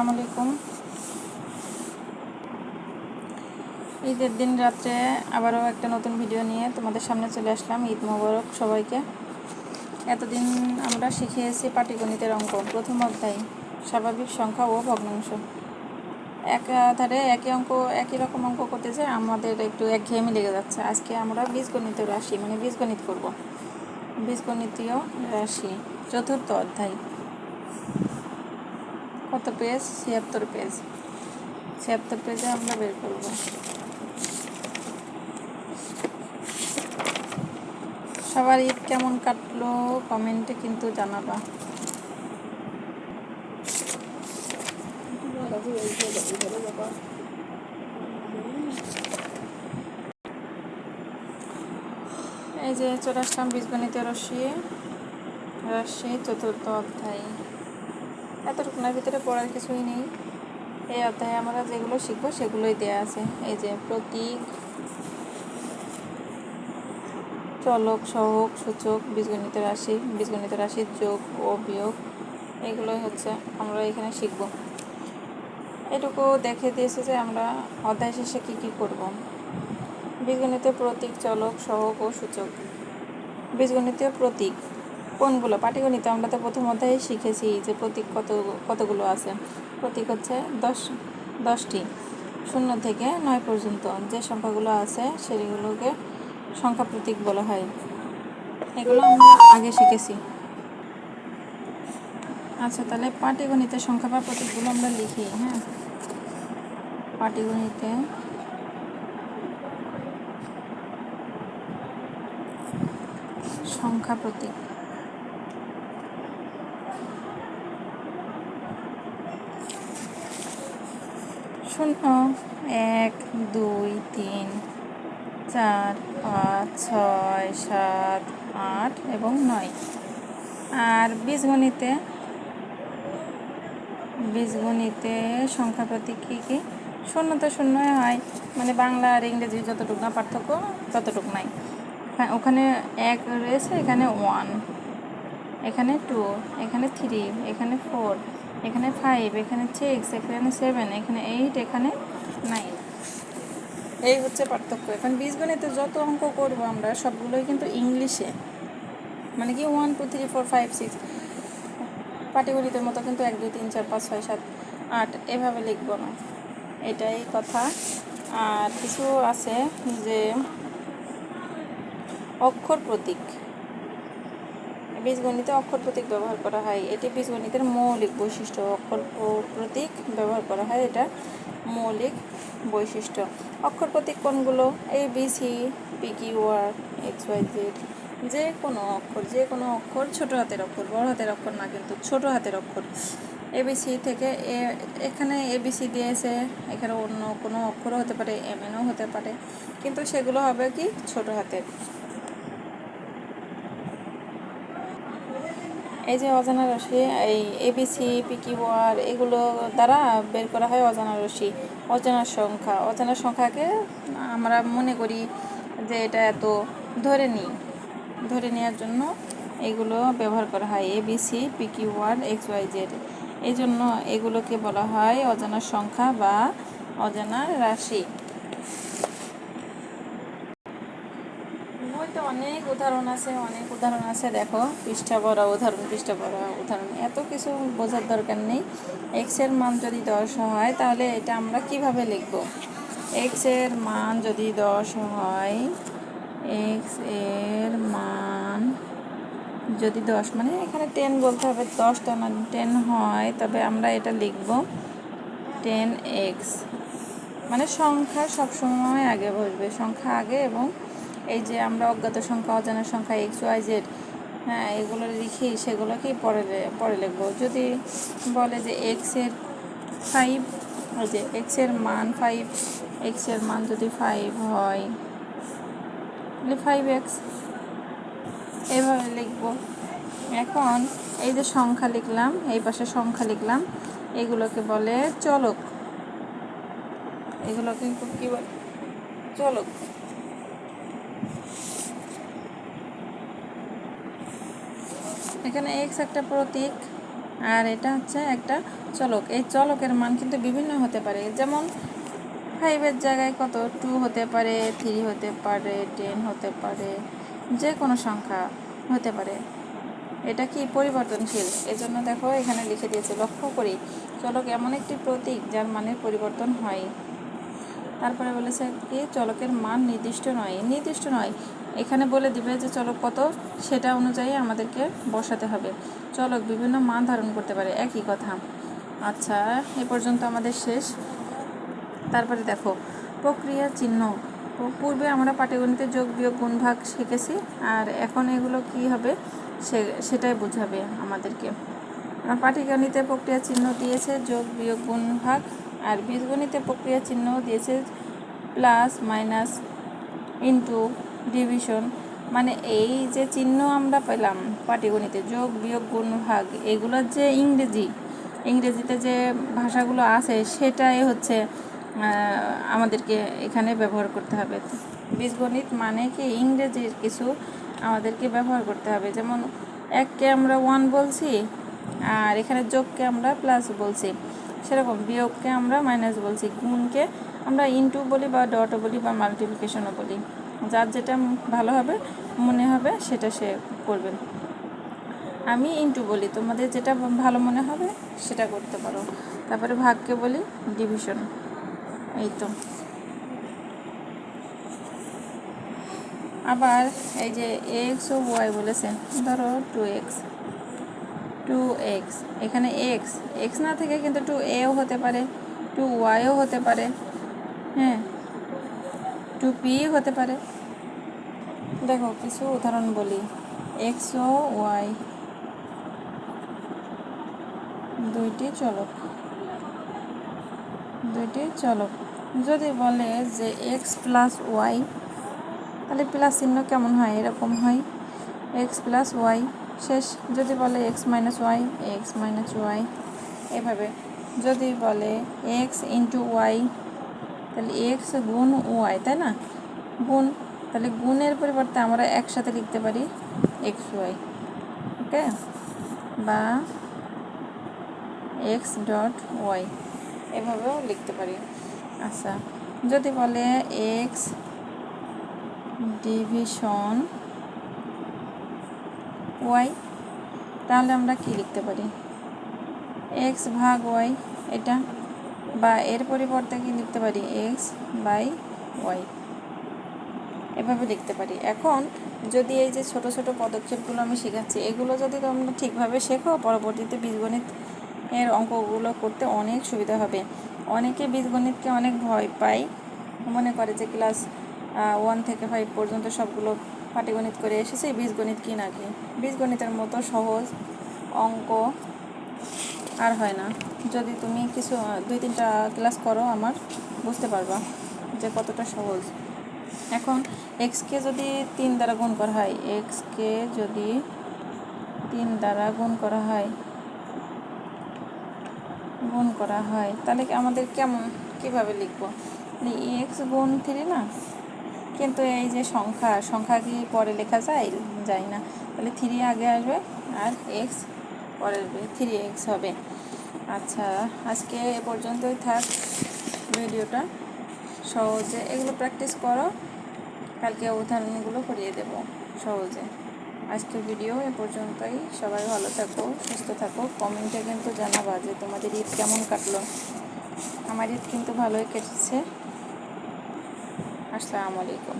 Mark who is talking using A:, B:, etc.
A: আসসালামু আলাইকুম। ঈদের দিন রাত্রে আবারও একটা নতুন ভিডিও নিয়ে তোমাদের সামনে চলে আসলাম। ঈদ মোবারক সবাইকে। এতদিন আমরা শিখিয়েছি পাটিগণিতের অঙ্ক, প্রথম অধ্যায় স্বাভাবিক সংখ্যা ও ভগ্নাংশ। একাধারে একই রকম অঙ্ক করতে যে আমাদের একটু একঘেয়েমি লেগে যাচ্ছে। আজকে আমরা বীজগণিতীয় রাশি বীজগণিত করব। বীজগণিতীয় রাশি চতুর্থ অধ্যায়। কত পেজ? ৭৬ পেজ। ৭৬ পেজে আমরা বের করব। সবার ঈদ কেমন কাটলো কমেন্টে কিন্তু জানাবা। এই যে চলে আসলাম বীজগণিতের রাশি চতুর্থ অধ্যায়। এতটুকুনার ভিতরে পড়ার কিছুই নেই। এই অধ্যায়ে আমরা যেগুলো শিখবো সেগুলোই দেওয়া আছে। এই যে প্রতীক, চলক, সহক, সূচক, বীজগণিতের রাশির যোগ ও বিয়োগ, এগুলোই হচ্ছে আমরা এখানে শিখব। এটুকু দেখে দিয়েছে যে আমরা অধ্যায় শেষে কী কী করব। বীজগণিতীয় প্রতীক, চলক, সহক ও সূচক। বীজগণিতীয় প্রতীক কোনগুলো? পাটিগণিত আমরা তো প্রথম অধ্যায়ে শিখেছি যে প্রতীক কতগুলো আছে। প্রতীক হচ্ছে 10টি, 0 থেকে 9 পর্যন্ত যে সংখ্যাগুলো আছে সেগুলোকে সংখ্যা প্রতীক বলা হয়। এগুলো আমরা আগে শিখেছি। আচ্ছা, তাহলে পাটিগণিতের সংখ্যা বা প্রতীকগুলো আমরা লিখি। হ্যাঁ, পাটিগণিতে সংখ্যা প্রতীক। 0, 1, 2, 3, 4, 5, 6, 7, 8 এবং 9। আর বীজগণিতে সংখ্যা প্রতীক কী কী? 0 তো 0 হয়, বাংলা আর ইংরেজি যতটুকু না পার্থক্য ততটুকু নাই। ওখানে 1 রয়েছে, এখানে 1, এখানে 2, এখানে 3, এখানে 4, এখানে 5, এখানে 6, এখানে 7, এখানে 8, এখানে 9। এই হচ্ছে পার্থক্য। এখন বীজগণিতে যত অঙ্ক করব আমরা সবগুলোই কিন্তু ইংলিশে, 1 2 3 4 5 6। পাটিগণিতের মতো কিন্তু 1 2 3 4 5 6 7 8 এভাবে লিখব না, এটাই কথা। আর কিছু আছে যে অক্ষর প্রতীক, বীজগণিতে অক্ষর প্রতীক ব্যবহার করা হয়। এটি বীজগণিতের মৌলিক বৈশিষ্ট্য। অক্ষর প্রতীক ব্যবহার করা হয়, এটা মৌলিক বৈশিষ্ট্য। অক্ষর প্রতীক কোনগুলো? ABC, PQ, R, XYZ। যে কোনো অক্ষর, ছোট হাতের অক্ষর, বড় হাতের অক্ষর না, কিন্তু ছোট হাতের অক্ষর। ABC থেকে এখানে ABC দিয়েছে, এখানে অন্য কোনো অক্ষরও হতে পারে, MNও হতে পারে, কিন্তু সেগুলো হবে কি ছোট হাতের। এই যে অজানা রাশি, এই ABC, PQR এগুলো দ্বারা বের করা হয় অজানা রাশি, অজানা সংখ্যাকে আমরা মনে করি যে এটা এত, ধরে নেওয়ার জন্য এগুলো ব্যবহার করা হয়। ABC, PQR, XYZ। এই জন্য এগুলোকে বলা হয় অজানা সংখ্যা বা অজানা রাশি। বইতে অনেক উদাহরণ আছে, দেখো পৃষ্ঠা ভরা উদাহরণ। এত কিছু বোঝার দরকার নেই। এক্স এর মান যদি 10 হয় তাহলে এটা আমরা কিভাবে লিখব? এক্স এর মান যদি 10 হয়, এক্স এর মান যদি 10 এখানে 10 বলতে হবে, 10 তো না, 10 হয়, তবে আমরা এটা লিখব 10x। সংখ্যা সবসময় আগে বসবে, সংখ্যা আগে। এবং এই যে আমরা অজ্ঞাত সংখ্যা, অজানা সংখ্যা XYZ, হ্যাঁ, এগুলো লিখি, সেগুলোকেই পরে লিখবো। যদি বলে যে এক্স এর 5, ওই যে এক্স এর মান 5, এক্স এর মান যদি 5 হয় তাহলে 5x এভাবে লিখবো। এখন এই যে সংখ্যা লিখলাম, এই পাশে সংখ্যা লিখলাম, এগুলোকে বলে চলক। এগুলোকে কি বলে? চলক। এখানে এক্স একটা প্রতীক আর এটা হচ্ছে একটা চলক, এই চলকের মান কিন্তু বিভিন্ন হতে পারে, যেমন 5-এর জায়গায় কত 2 হতে পারে, 3 হতে পারে, 10 হতে পারে, যে কোনো সংখ্যা হতে পারে। এটা কি পরিবর্তনশীল, এজন্য দেখো এখানে লিখে দিয়েছে। লক্ষ্য করি চলক এমন একটি প্রতীক যার মানের পরিবর্তন হয়। তারপরে বলেছে কি চলকের মান নির্দিষ্ট নয়। এখানে বলে দিবে যে চলক কত, সেটা অনুযায়ী আমাদেরকে বসাতে হবে। চলক বিভিন্ন মান ধারণ করতে পারে, একই কথা। আচ্ছা, এ পর্যন্ত আমাদের শেষ। তারপরে দেখো প্রক্রিয়া চিহ্ন। পূর্বে আমরা পাটিগণিতে যোগ বিয়োগ গুণ ভাগ শিখেছি, আর এখন এগুলো কি হবে সেটাই বোঝাবে আমাদেরকে। পাটিগণিতে প্রক্রিয়া চিহ্ন দিয়েছে যোগ বিয়োগ গুণ ভাগ, আর বীজগণিতে প্রক্রিয়া চিহ্ন দিয়েছে প্লাস মাইনাস ইন্টু ডিভিশন। মানে এই যে চিহ্ন আমরা পেলাম পাটিগণিতে যোগ বিয়োগ গুণ ভাগ, এগুলোর যে ইংরেজিতে যে ভাষাগুলো আছে সেটাই হচ্ছে আমাদেরকে এখানে ব্যবহার করতে হবে। বীজগণিত মানে কি ইংরেজির কিছু আমাদেরকে ব্যবহার করতে হবে, যেমন এককে আমরা 1 বলছি, আর এখানে যোগকে আমরা প্লাস বলছি, সেরকম বিয়োগকে আমরা মাইনাস বলছি, গুণকে আমরা ইনটু বলি বা ডটও বলি বা মাল্টিপ্লিকেশনও বলি। যার যেটা ভালো হবে মনে হবে সেটা সে করবে। আমি ইনটু বলি, তোমাদের যেটা ভালো মনে হবে সেটা করতে পারো। তারপরে ভাগকে বলি ডিভিশন। এই তো। আবার এই যে এক্স ও ওয়াই বলেছে, ধরো 2x, এখানে এক্স না থেকে কিন্তু 2a ও হতে পারে, 2y ও হতে পারে, হ্যাঁ 2p হতে পারে। দেখো কিছু উদাহরণ বলি। এক্স ও ওয়াই দুইটি চলক। যদি বলে যে এক্স প্লাস ওয়াই, তাহলে প্লাস চিহ্ন কেমন হয়, এরকম হয় এক্স প্লাস ওয়াই। শেষ। যদি বলে এক্স মাইনাস ওয়াই, এভাবে। যদি বলে এক্স ইন্টু ওয়াই, তাহলে এক্স গুণ ওয়াই, তাই না, গুণ। তাহলে গুণের পরিবর্তে আমরা একসাথে লিখতে পারি এক্স ওয়াই, ওকে, বা এক্স ডট ওয়াই, এভাবেও লিখতে পারি। আচ্ছা, যদি বলে এক্স ডিভিশন ওয়াই, তাহলে আমরা কি লিখতে পারি এক্স ভাগ ওয়াই, এটা, বা এর পরিবর্তে কি লিখতে পারি এক্স বাই ওয়াই, এভাবে লিখতে পারি। এখন যদি এই যে ছোট ছোট পদক্ষেপগুলো আমি শেখাচ্ছি, এগুলো যদি তোমরা ঠিকভাবে শেখো, পরবর্তীতে বীজগণিত এর অঙ্কগুলো করতে অনেক সুবিধা হবে। অনেকে বীজগণিতকে অনেক ভয় পায়, মনে করে যে ক্লাস 1 থেকে 5 পর্যন্ত সবগুলো পাটিগণিত করে এসেছে, বীজগণিত কি নাকি। বীজগণিতের মতো সহজ অঙ্ক আর হয় না। যদি তুমি কিছু 2-3টা ক্লাস করো আমার, বুঝতে পারবা যে কতটা সহজ। এখন এক্সকে যদি 3 দ্বারা গুণ করা হয়, এক্সকে যদি 3 দ্বারা গুণ করা হয়, তাহলে আমাদের কিভাবে লিখবো, এক্স গুণ 3 না, কিন্তু এই যে সংখ্যা কি পরে লেখা যায় না, তাহলে 3 আগে আসবে আর এক্স পরে 3x হবে। আচ্ছা, আজকে এ পর্যন্তই থাক ভিডিওটা। সহজে এগুলো প্র্যাকটিস করো, কালকে উদাহরণগুলো করিয়ে দেব সহজে। আজকের ভিডিও এ পর্যন্তই। সবাই ভালো থাকো, সুস্থ থাকো। কমেন্টে কিন্তু জানাবা যে তোমাদের ঈদ কেমন কাটলো। আমার ঈদ কিন্তু ভালোই কেটেছে। আসসালামু আলাইকুম।